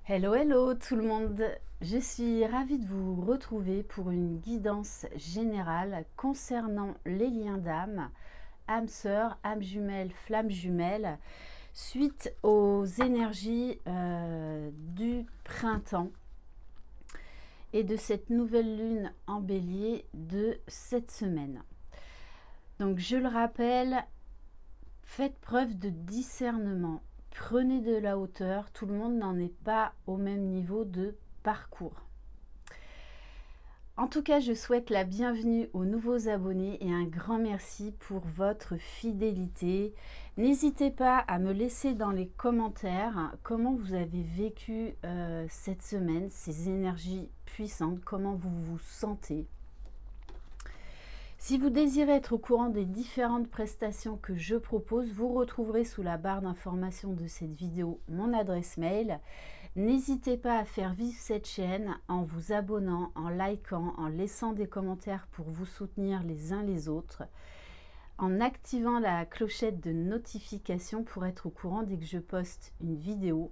Hello, hello tout le monde. Je suis ravie de vous retrouver pour une guidance générale concernant les liens d'âme, âme sœur, âme jumelle, flamme jumelle, suite aux énergies du printemps et de cette nouvelle lune en bélier de cette semaine. Donc je le rappelle, faites preuve de discernement. Prenez de la hauteur, tout le monde n'en est pas au même niveau de parcours. En tout cas, je souhaite la bienvenue aux nouveaux abonnés et un grand merci pour votre fidélité. N'hésitez pas à me laisser dans les commentaires comment vous avez vécu cette semaine, ces énergies puissantes, comment vous vous sentez. Si vous désirez être au courant des différentes prestations que je propose, vous retrouverez sous la barre d'information de cette vidéo mon adresse mail. N'hésitez pas à faire vivre cette chaîne en vous abonnant, en likant, en laissant des commentaires pour vous soutenir les uns les autres, en activant la clochette de notification pour être au courant dès que je poste une vidéo.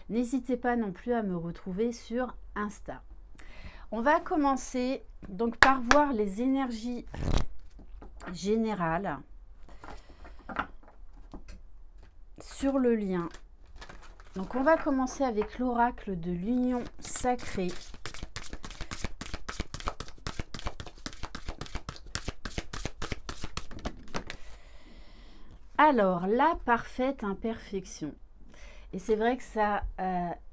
N'hésitez pas non plus à me retrouver sur Insta. On va commencer donc par voir les énergies générales sur le lien. Donc on va commencer avec l'oracle de l'union sacrée. Alors, la parfaite imperfection. Et c'est vrai que ça,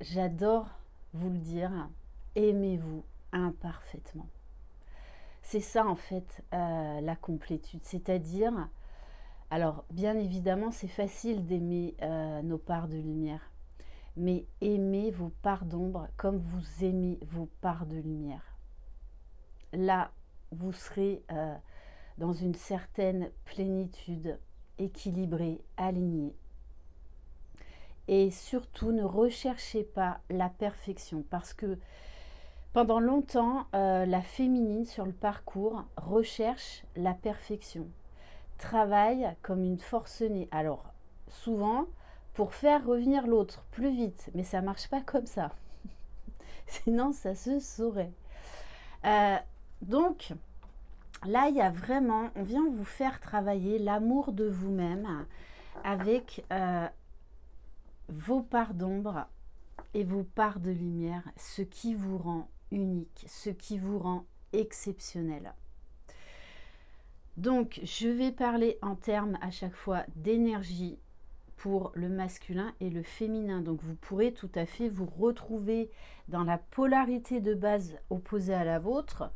j'adore vous le dire, aimez-vous imparfaitement. C'est ça en fait la complétude, c'est-à-dire, alors bien évidemment c'est facile d'aimer nos parts de lumière, mais aimez vos parts d'ombre comme vous aimez vos parts de lumière. Là, vous serez dans une certaine plénitude, équilibrée, alignée. Et surtout, ne recherchez pas la perfection parce que pendant longtemps, la féminine sur le parcours recherche la perfection, travaille comme une forcenée. Alors, souvent, pour faire revenir l'autre plus vite, mais ça ne marche pas comme ça. Sinon, ça se saurait. Donc, là, il y a vraiment, on vient vous faire travailler l'amour de vous-même avec vos parts d'ombre et vos parts de lumière, ce qui vous rend unique, ce qui vous rend exceptionnel. Donc, je vais parler en termes à chaque fois d'énergie pour le masculin et le féminin. Donc, vous pourrez tout à fait vous retrouver dans la polarité de base opposée à la vôtre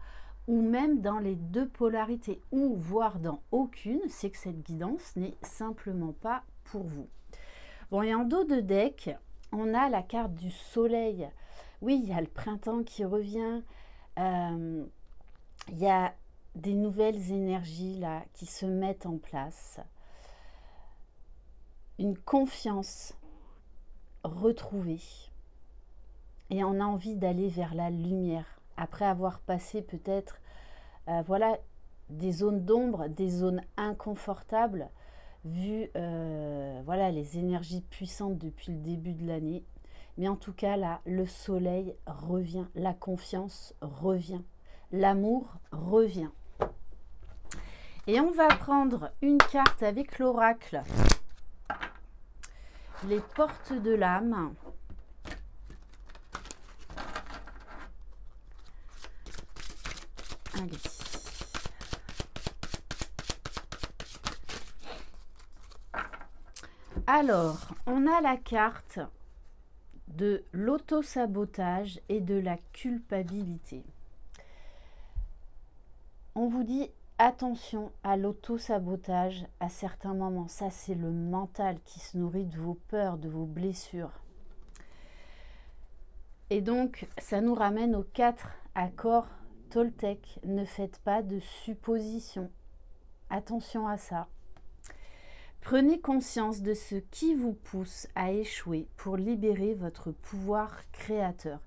ou même dans les deux polarités ou voire dans aucune. C'est que cette guidance n'est simplement pas pour vous. Bon, et en dos de deck, on a la carte du soleil. Oui, il y a le printemps qui revient. Il y a des nouvelles énergies là qui se mettent en place. Une confiance retrouvée. Et on a envie d'aller vers la lumière. Après avoir passé peut-être voilà, des zones d'ombre, des zones inconfortables, vu voilà, les énergies puissantes depuis le début de l'année. Mais en tout cas, là, le soleil revient, la confiance revient, l'amour revient. Et on va prendre une carte avec l'oracle, les portes de l'âme. Allez. Alors, on a la carte de l'auto-sabotage et de la culpabilité. On vous dit attention à l'auto-sabotage à certains moments. Ça, c'est le mental qui se nourrit de vos peurs, de vos blessures. Et donc, ça nous ramène aux 4 accords Toltec. Ne faites pas de suppositions. Attention à ça. Prenez conscience de ce qui vous pousse à échouer pour libérer votre pouvoir créateur.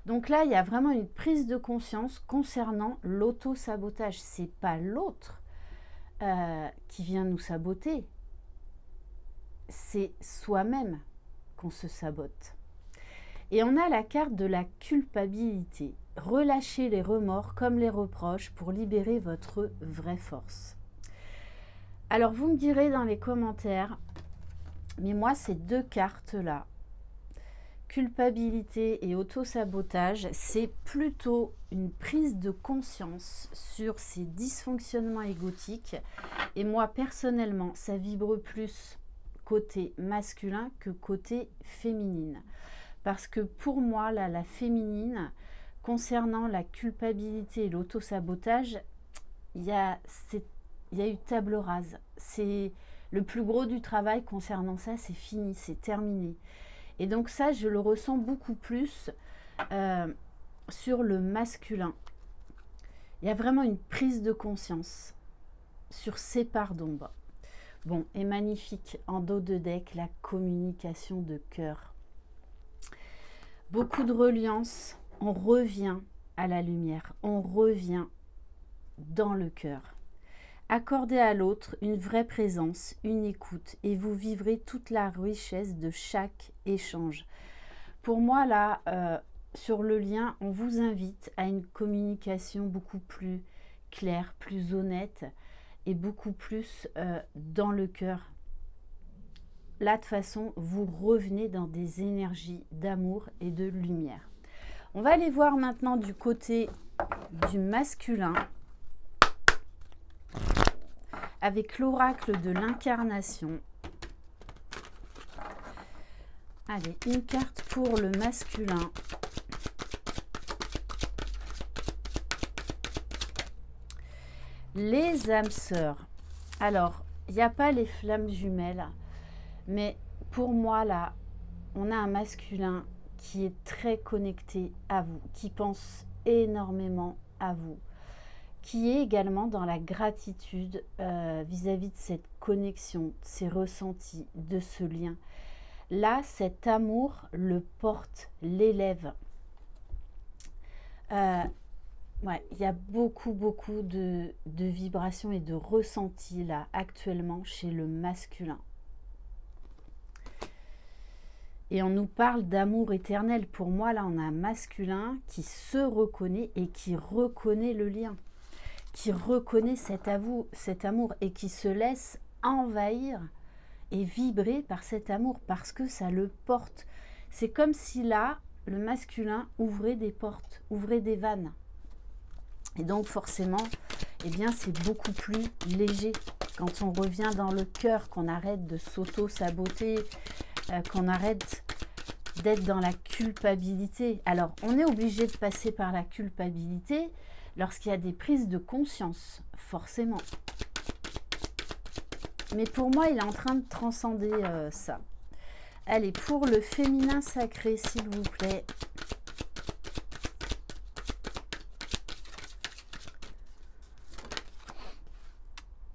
Donc là, il y a vraiment une prise de conscience concernant l'auto-sabotage. Ce n'est pas l'autre qui vient nous saboter. C'est soi-même qu'on se sabote. Et on a la carte de la culpabilité. Relâchez les remords comme les reproches pour libérer votre vraie force. Alors vous me direz dans les commentaires, mais moi ces deux cartes-là, culpabilité et auto-sabotage, c'est plutôt une prise de conscience sur ces dysfonctionnements égotiques. Et moi personnellement, ça vibre plus côté masculin que côté féminine. Parce que pour moi, là, la féminine, concernant la culpabilité et l'auto-sabotage, il y a eu table rase. C'est le plus gros du travail concernant ça, c'est fini, c'est terminé. Et donc ça, je le ressens beaucoup plus sur le masculin. Il y a vraiment une prise de conscience sur ces parts d'ombre. Bon, et magnifique, en dos de deck, la communication de cœur. Beaucoup de reliance, on revient à la lumière, on revient dans le cœur. Accordez à l'autre une vraie présence, une écoute, et vous vivrez toute la richesse de chaque échange. Pour moi, là, sur le lien, on vous invite à une communication beaucoup plus claire, plus honnête, et beaucoup plus dans le cœur. Là, de toute façon, vous revenez dans des énergies d'amour et de lumière. On va aller voir maintenant du côté du masculin avec l'oracle de l'incarnation. Allez, une carte pour le masculin. Les âmes sœurs. Alors, il n'y a pas les flammes jumelles, mais pour moi, là, on a un masculin qui est très connecté à vous, qui pense énormément à vous, qui est également dans la gratitude vis-à-vis de cette connexion, de ces ressentis, de ce lien. Là, cet amour le porte, l'élève. Ouais, il y a beaucoup de vibrations et de ressentis là actuellement chez le masculin. Et on nous parle d'amour éternel. Pour moi, là, on a un masculin qui se reconnaît et qui reconnaît le lien, qui reconnaît cet amour et qui se laisse envahir et vibrer par cet amour parce que ça le porte. C'est comme si là, le masculin ouvrait des portes, ouvrait des vannes. Et donc forcément, eh bien, c'est beaucoup plus léger quand on revient dans le cœur, qu'on arrête de s'auto-saboter, qu'on arrête d'être dans la culpabilité. Alors, on est obligé de passer par la culpabilité lorsqu'il y a des prises de conscience, forcément. Mais pour moi, il est en train de transcender ça. Allez, pour le féminin sacré, s'il vous plaît.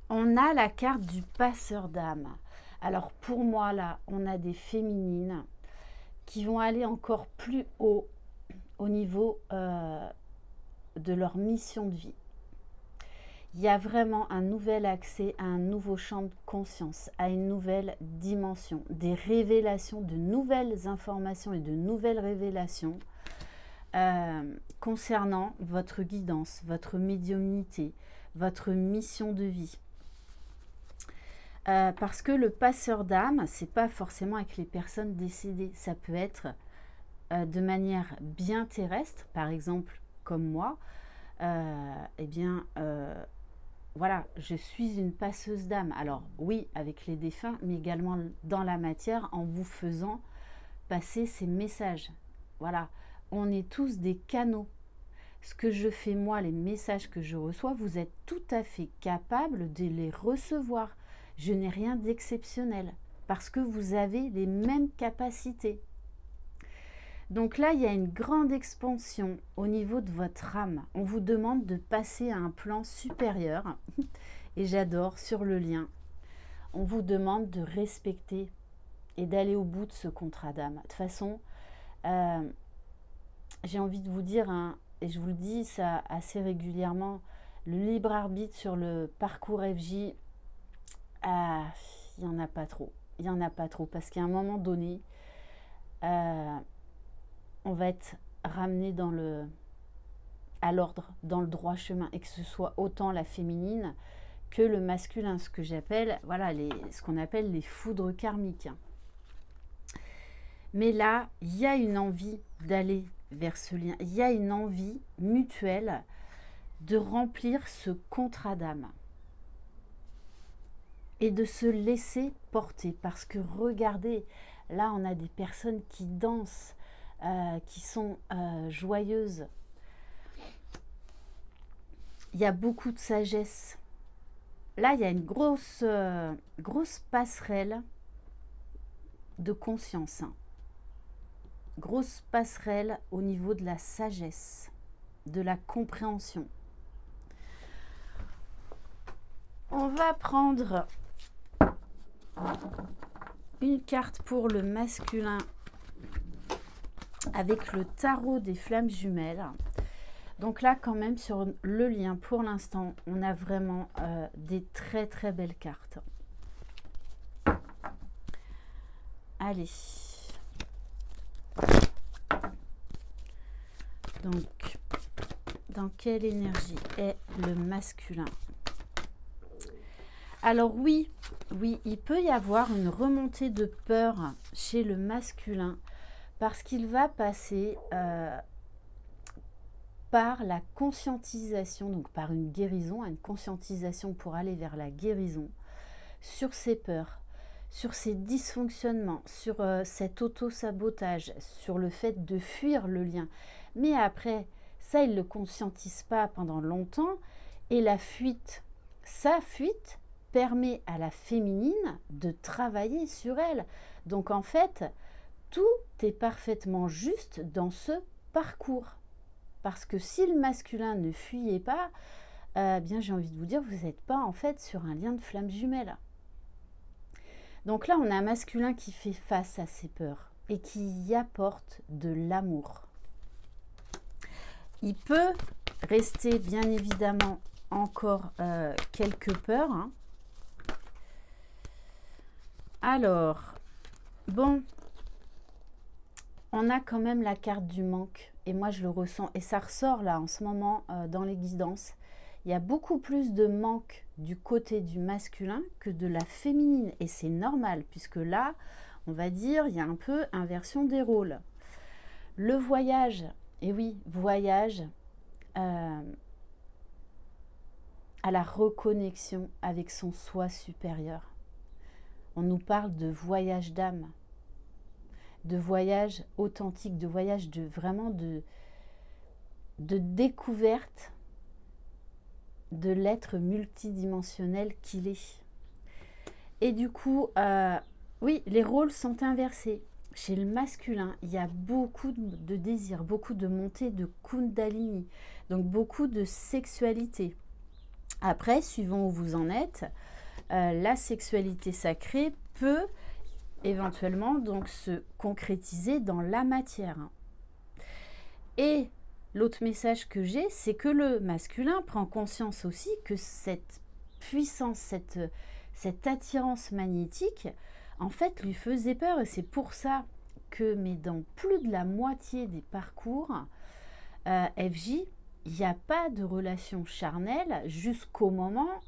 On a la carte du passeur d'âme. Alors pour moi, là, on a des féminines qui vont aller encore plus haut au niveau de leur mission de vie. Il y a vraiment un nouvel accès à un nouveau champ de conscience, à une nouvelle dimension, des révélations, de nouvelles informations et de nouvelles révélations concernant votre guidance, votre médiumnité, votre mission de vie. Parce que le passeur d'âme, c'est pas forcément avec les personnes décédées. Ça peut être de manière bien terrestre, par exemple comme moi. Eh bien, voilà, je suis une passeuse d'âme. Alors oui, avec les défunts, mais également dans la matière, en vous faisant passer ces messages. Voilà, on est tous des canaux. Ce que je fais moi, les messages que je reçois, vous êtes tout à fait capable de les recevoir. Je n'ai rien d'exceptionnel parce que vous avez les mêmes capacités. Donc là, il y a une grande expansion au niveau de votre âme. On vous demande de passer à un plan supérieur. Et j'adore sur le lien. On vous demande de respecter et d'aller au bout de ce contrat d'âme. De toute façon, j'ai envie de vous dire, hein, et je vous le dis ça assez régulièrement, le libre arbitre sur le parcours FJ, il n'y en a pas trop. Il n'y en a pas trop parce qu'à un moment donné, on va être ramené à l'ordre, dans le droit chemin, et que ce soit autant la féminine que le masculin, ce que j'appelle, voilà, ce qu'on appelle les foudres karmiques. Mais là, il y a une envie d'aller vers ce lien, il y a une envie mutuelle de remplir ce contrat d'âme et de se laisser porter, parce que regardez, là on a des personnes qui dansent, qui sont joyeuses. Il y a beaucoup de sagesse. Là, il y a une grosse passerelle de conscience. Grosse passerelle au niveau de la sagesse, de la compréhension. On va prendre une carte pour le masculin avec le tarot des flammes jumelles. Donc là, quand même, sur le lien, pour l'instant, on a vraiment des très très belles cartes. Allez. Donc, dans quelle énergie est le masculin? Alors oui, il peut y avoir une remontée de peur chez le masculin parce qu'il va passer par la conscientisation, donc par une guérison, une conscientisation pour aller vers la guérison sur ses peurs, sur ses dysfonctionnements, sur cet auto-sabotage, sur le fait de fuir le lien. Mais après, ça, il ne le conscientise pas pendant longtemps. Et la fuite, sa fuite, permet à la féminine de travailler sur elle. Donc en fait, tout est parfaitement juste dans ce parcours. Parce que si le masculin ne fuyait pas, bien j'ai envie de vous dire, vous n'êtes pas en fait sur un lien de flamme jumelle. Donc là, on a un masculin qui fait face à ses peurs et qui y apporte de l'amour. Il peut rester bien évidemment encore quelques peurs. Hein. Alors, bon, on a quand même la carte du manque. Et moi, je le ressens. Et ça ressort là en ce moment dans les guidances. Il y a beaucoup plus de manque du côté du masculin que de la féminine. Et c'est normal, puisque là, on va dire, il y a un peu inversion des rôles. Le voyage, et oui, voyage à la reconnexion avec son soi supérieur. On nous parle de voyage d'âme, de voyage authentique, de voyage de vraiment de découverte de l'être multidimensionnel qu'il est. Et du coup, oui, les rôles sont inversés. Chez le masculin, il y a beaucoup de désir, beaucoup de montée de Kundalini, donc beaucoup de sexualité. Après, suivant où vous en êtes, la sexualité sacrée peut éventuellement donc se concrétiser dans la matière. Et l'autre message que j'ai, c'est que le masculin prend conscience aussi que cette puissance, cette attirance magnétique, en fait, lui faisait peur. Et c'est pour ça que, mais dans plus de la moitié des parcours, FJ, il n'y a pas de relation charnelle jusqu'au moment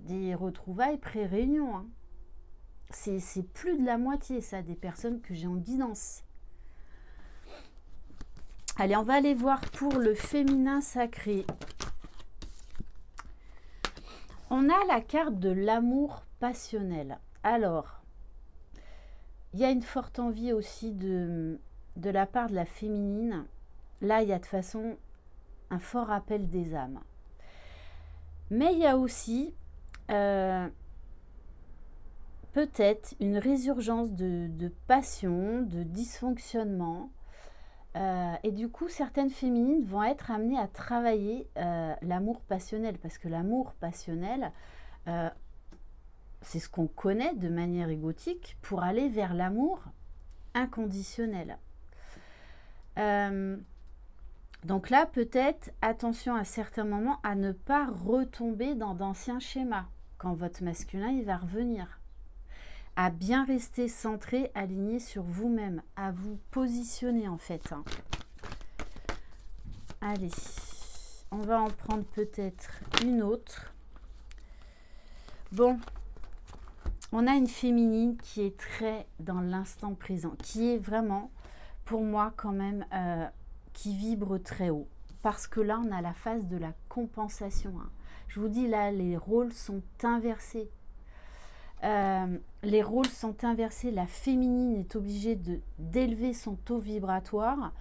des retrouvailles pré-réunion. Hein. C'est plus de la moitié, ça, des personnes que j'ai en guidance. Allez, on va aller voir pour le féminin sacré. On a la carte de l'amour passionnel. Alors, il y a une forte envie aussi de la part de la féminine. Là, il y a de toute façon un fort appel des âmes. Mais il y a aussi peut-être une résurgence de passion, de dysfonctionnement. Et du coup, certaines féminines vont être amenées à travailler l'amour passionnel. Parce que l'amour passionnel, c'est ce qu'on connaît de manière égotique pour aller vers l'amour inconditionnel. Donc là, peut-être, attention à certains moments à ne pas retomber dans d'anciens schémas quand votre masculin il va revenir. à bien rester centré, aligné sur vous-même, à vous positionner en fait. Hein. Allez, on va en prendre peut-être une autre. Bon, on a une féminine qui est très dans l'instant présent, qui est vraiment, pour moi quand même, qui vibre très haut. Parce que là, on a la phase de la compensation. Hein. Je vous dis, là, les rôles sont inversés. Les rôles sont inversés. La féminine est obligée d'élever son taux vibratoire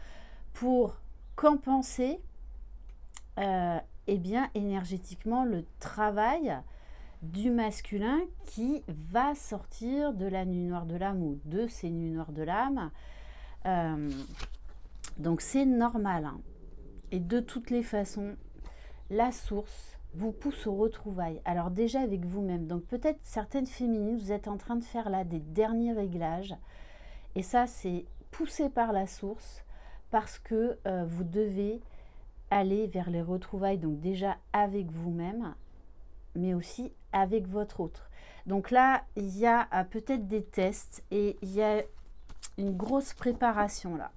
pour compenser eh bien, énergétiquement le travail du masculin qui va sortir de la nuit noire de l'âme ou de ces nuits noires de l'âme. Donc c'est normal. Hein. Et de toutes les façons, la source vous pousse aux retrouvailles. Alors déjà avec vous-même. Donc peut-être certaines féminines, vous êtes en train de faire là des derniers réglages. Et ça, c'est poussé par la source parce que vous devez aller vers les retrouvailles. Donc déjà avec vous-même, mais aussi avec votre autre. Donc là, il y a peut-être des tests et il y a une grosse préparation là.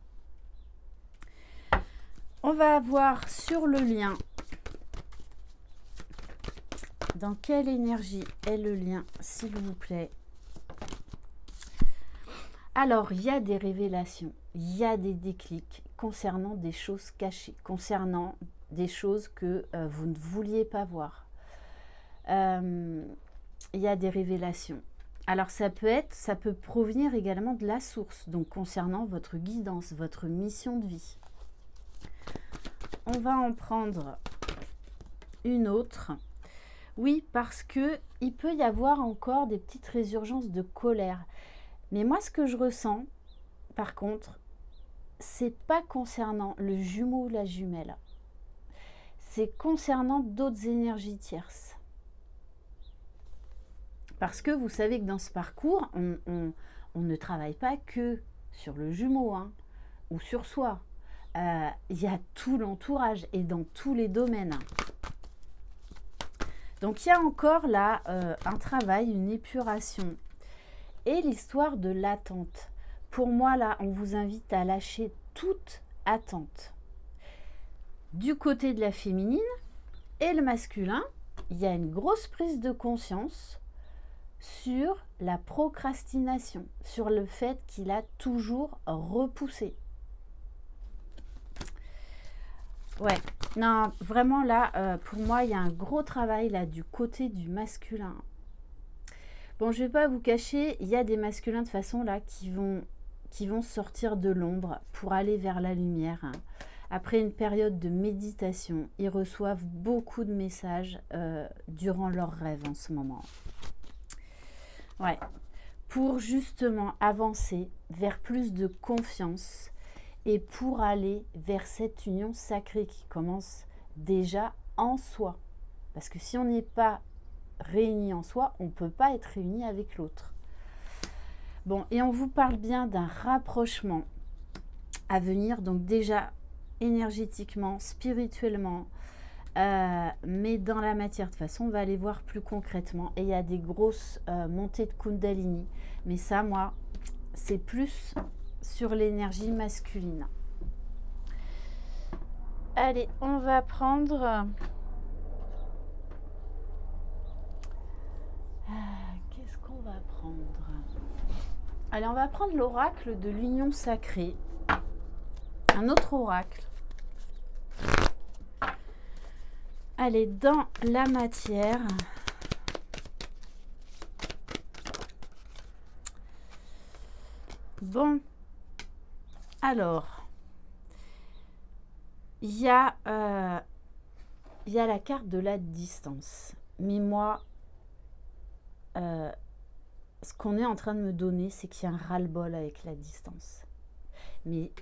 On va voir sur le lien. Dans quelle énergie est le lien, s'il vous plaît? Alors, il y a des révélations, il y a des déclics concernant des choses cachées, concernant des choses que vous ne vouliez pas voir. Il y a des révélations. Alors, ça peut provenir également de la source, donc concernant votre guidance, votre mission de vie. On va en prendre une autre. Oui, parce que il peut y avoir encore des petites résurgences de colère. Mais moi, ce que je ressens, par contre, c'est pas concernant le jumeau ou la jumelle. C'est concernant d'autres énergies tierces. Parce que vous savez que dans ce parcours, on ne travaille pas que sur le jumeau hein, ou sur soi. Il y a tout l'entourage et dans tous les domaines. Donc il y a encore là un travail, une épuration et l'histoire de l'attente. Pour moi là, on vous invite à lâcher toute attente. Du côté de la féminine et le masculin, il y a une grosse prise de conscience sur la procrastination, sur le fait qu'il a toujours repoussé. Ouais, non, vraiment là, pour moi, il y a un gros travail là du côté du masculin. Bon, je ne vais pas vous cacher, il y a des masculins de façon là qui vont sortir de l'ombre pour aller vers la lumière. Après une période de méditation, ils reçoivent beaucoup de messages durant leurs rêves en ce moment. Ouais, pour justement avancer vers plus de confiance et pour aller vers cette union sacrée qui commence déjà en soi. Parce que si on n'est pas réunis en soi, on ne peut pas être réunis avec l'autre. Bon, et on vous parle bien d'un rapprochement à venir, donc déjà énergétiquement, spirituellement, mais dans la matière. De toute façon, on va aller voir plus concrètement. Et il y a des grosses montées de Kundalini. Mais ça, moi, c'est plus sur l'énergie masculine. Allez, on va prendre... qu'est-ce qu'on va prendre? Allez, on va prendre l'oracle de l'union sacrée. Un autre oracle. Allez, dans la matière. Bon. Alors. Il y a la carte de la distance. Mais moi, ce qu'on est en train de me donner, c'est qu'il y a un ras-le-bol avec la distance. Mais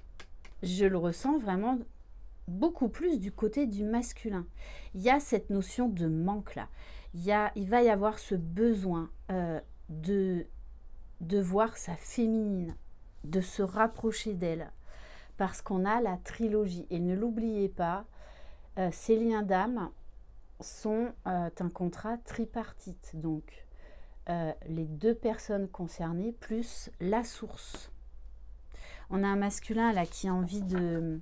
je le ressens vraiment beaucoup plus du côté du masculin. Il y a cette notion de manque là. Il va y avoir ce besoin de voir sa féminine, de se rapprocher d'elle. Parce qu'on a la trilogie. Et ne l'oubliez pas, ces liens d'âme sont un contrat tripartite. Donc, les deux personnes concernées plus la source. On a un masculin là qui a envie de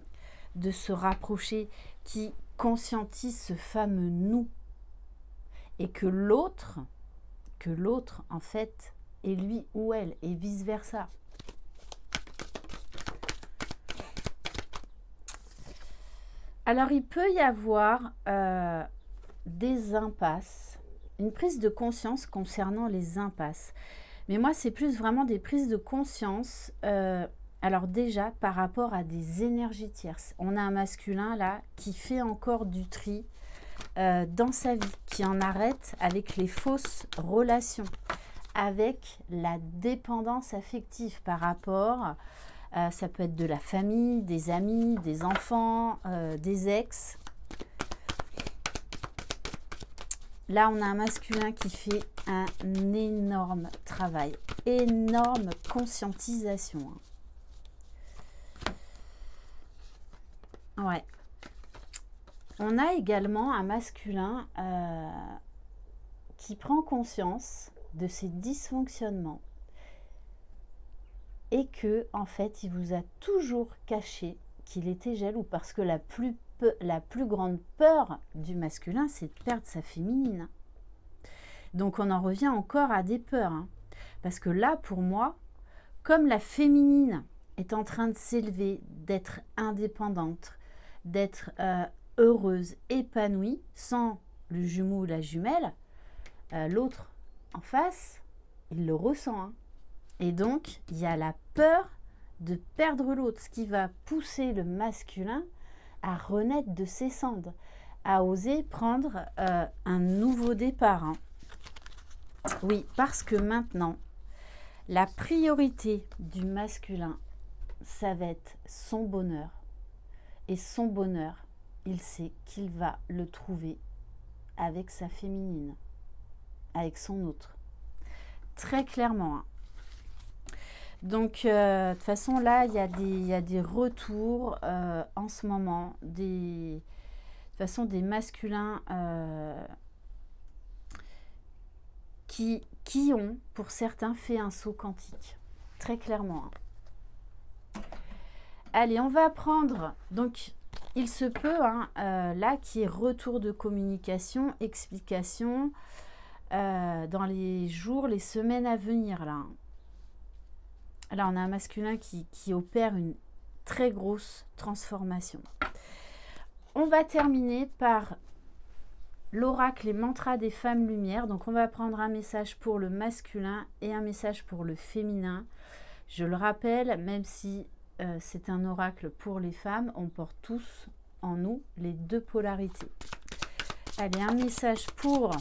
se rapprocher, qui conscientise ce fameux nous. Et que l'autre, en fait, est lui ou elle, et vice-versa. Alors, il peut y avoir des impasses, une prise de conscience concernant les impasses. Mais moi, c'est plus vraiment des prises de conscience, alors déjà, par rapport à des énergies tierces. On a un masculin, là, qui fait encore du tri dans sa vie, qui en arrête avec les fausses relations, avec la dépendance affective par rapport, ça peut être de la famille, des amis, des enfants, des ex. Là, on a un masculin qui fait un énorme travail, énorme conscientisation. Ouais. On a également un masculin qui prend conscience de ses dysfonctionnements et que, en fait, il vous a toujours caché qu'il était jaloux, parce que la plus grande peur du masculin, c'est de perdre sa féminine. Donc, on en revient encore à des peurs. Hein. Parce que là, pour moi, comme la féminine est en train de s'élever, d'être indépendante, d'être heureuse, épanouie, sans le jumeau ou la jumelle, l'autre en face, il le ressent. Hein. Et donc, il y a la peur de perdre l'autre, ce qui va pousser le masculin à renaître de ses cendres, à oser prendre un nouveau départ. Hein. Oui, parce que maintenant, la priorité du masculin, ça va être son bonheur. Et son bonheur, il sait qu'il va le trouver avec sa féminine, avec son autre. Très clairement. Hein. Donc, de toute façon, là, il y a des retours en ce moment. De toute façon, des masculins qui ont, pour certains, fait un saut quantique. Très clairement. Hein. Allez, on va prendre... Donc, il se peut, hein, là, qu'il y ait retour de communication, explication dans les jours, les semaines à venir, là. Là, on a un masculin qui opère une très grosse transformation. On va terminer par l'oracle et mantra des femmes lumière. Donc, on va prendre un message pour le masculin et un message pour le féminin. Je le rappelle, même si c'est un oracle pour les femmes, on porte tous en nous les deux polarités. Allez, un message pour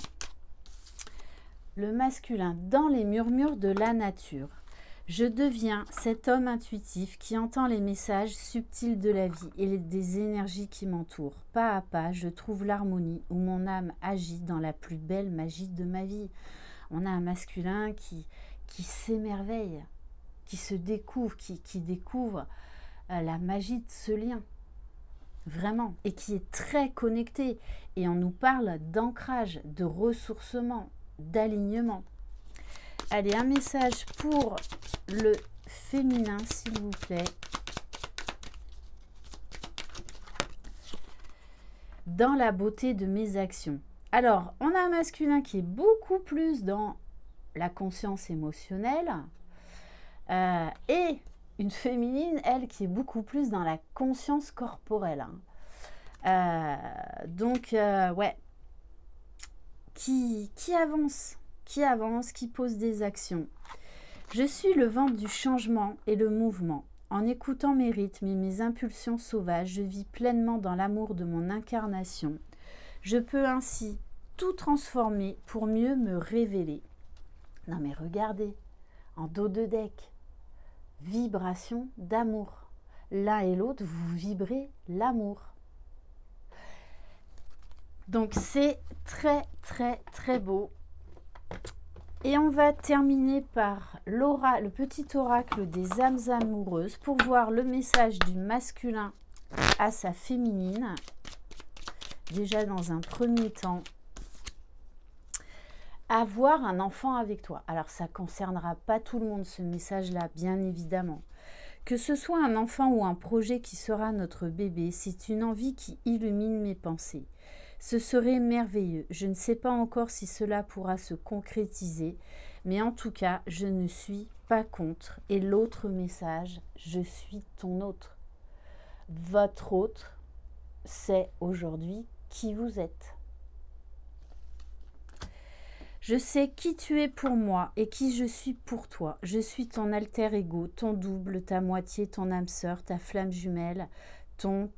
le masculin dans les murmures de la nature. Je deviens cet homme intuitif qui entend les messages subtils de la vie et des énergies qui m'entourent. Pas à pas, je trouve l'harmonie où mon âme agit dans la plus belle magie de ma vie. On a un masculin qui s'émerveille, qui se découvre, qui découvre la magie de ce lien. Vraiment. Et qui est très connecté. Et on nous parle d'ancrage, de ressourcement, d'alignement. Allez, un message pour le féminin, s'il vous plaît. Dans la beauté de mes actions. Alors, on a un masculin qui est beaucoup plus dans la conscience émotionnelle et une féminine, elle, qui est beaucoup plus dans la conscience corporelle. Hein. Ouais. Qui avance, qui pose des actions. Je suis le vent du changement et le mouvement. En écoutant mes rythmes et mes impulsions sauvages, je vis pleinement dans l'amour de mon incarnation. Je peux ainsi tout transformer pour mieux me révéler. Non mais regardez, en dos de deck, vibration d'amour. L'un et l'autre, vous vibrez l'amour. Donc c'est très très très beau. Et on va terminer par le petit oracle des âmes amoureuses pour voir le message du masculin à sa féminine. Déjà dans un premier temps. avoir un enfant avec toi. Alors, ça ne concernera pas tout le monde, ce message-là, bien évidemment. Que ce soit un enfant ou un projet qui sera notre bébé, c'est une envie qui illumine mes pensées. Ce serait merveilleux. Je ne sais pas encore si cela pourra se concrétiser, mais en tout cas, je ne suis pas contre. Et l'autre message, je suis ton autre. Votre autre, c'est aujourd'hui qui vous êtes. Je sais qui tu es pour moi et qui je suis pour toi. Je suis ton alter ego, ton double, ta moitié, ton âme sœur, ta flamme jumelle,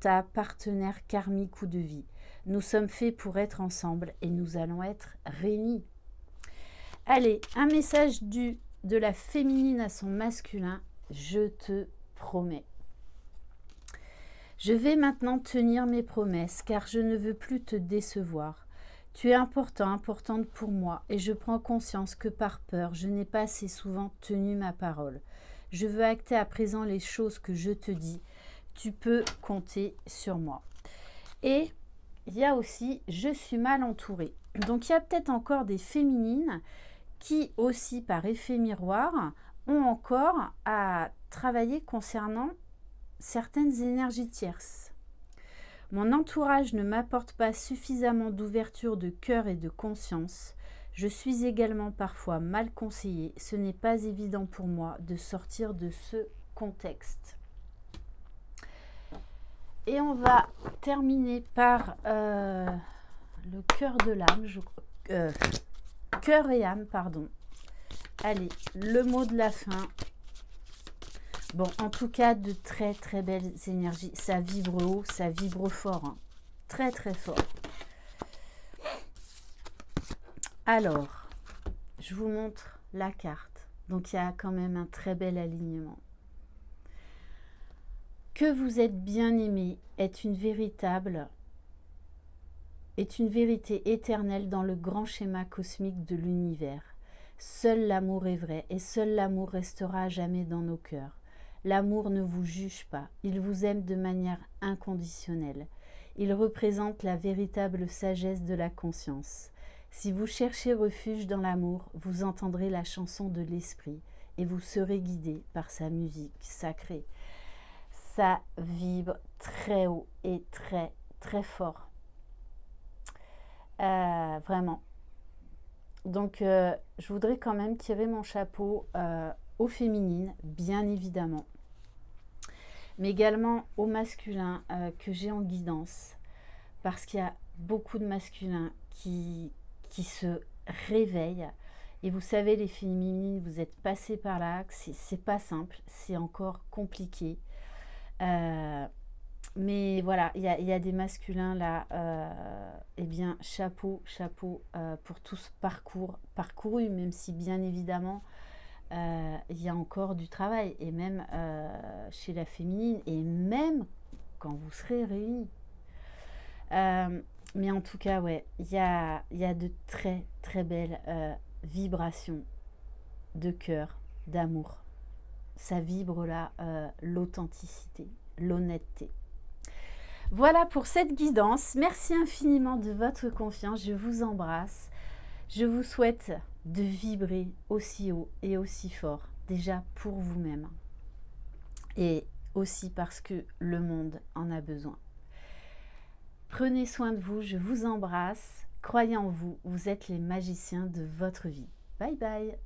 ta partenaire karmique ou de vie. Nous sommes faits pour être ensemble et nous allons être réunis. Allez, un message de la féminine à son masculin, je te promets. Je vais maintenant tenir mes promesses car je ne veux plus te décevoir. Tu es importante pour moi et je prends conscience que par peur, je n'ai pas assez souvent tenu ma parole. Je veux acter à présent les choses que je te dis. Tu peux compter sur moi. Et il y a aussi « je suis mal entourée ». Donc, il y a peut-être encore des féminines qui aussi, par effet miroir, ont encore à travailler concernant certaines énergies tierces. Mon entourage ne m'apporte pas suffisamment d'ouverture de cœur et de conscience. Je suis également parfois mal conseillée. Ce n'est pas évident pour moi de sortir de ce contexte. Et on va terminer par le cœur de l'âme. Cœur et âme, pardon. Allez, le mot de la fin. Bon, en tout cas, de très très belles énergies. Ça vibre haut, ça vibre fort. Hein. Très très fort. Alors, je vous montre la carte. Donc, il y a quand même un très bel alignement. Que vous êtes bien aimé est une vérité éternelle dans le grand schéma cosmique de l'univers. Seul l'amour est vrai et seul l'amour restera à jamais dans nos cœurs. L'amour ne vous juge pas, il vous aime de manière inconditionnelle. Il représente la véritable sagesse de la conscience. Si vous cherchez refuge dans l'amour, vous entendrez la chanson de l'esprit et vous serez guidé par sa musique sacrée. Ça vibre très haut et très très fort. Vraiment. Donc, je voudrais quand même tirer mon chapeau aux féminines, bien évidemment, mais également aux masculins que j'ai en guidance, parce qu'il y a beaucoup de masculins qui se réveillent. Et vous savez, les féminines, vous êtes passées par là, c'est pas simple, c'est encore compliqué. Mais voilà, il y a des masculins là, eh bien, chapeau pour tout ce parcouru, même si bien évidemment, il y a encore du travail, et même chez la féminine, et même quand vous serez réunis. Mais en tout cas, ouais, il y a de très très belles vibrations de cœur, d'amour. Ça vibre là l'authenticité, l'honnêteté. Voilà pour cette guidance. Merci infiniment de votre confiance. Je vous embrasse. Je vous souhaite de vibrer aussi haut et aussi fort, déjà pour vous-même. Et aussi parce que le monde en a besoin. Prenez soin de vous, je vous embrasse. Croyez en vous, vous êtes les magiciens de votre vie. Bye bye.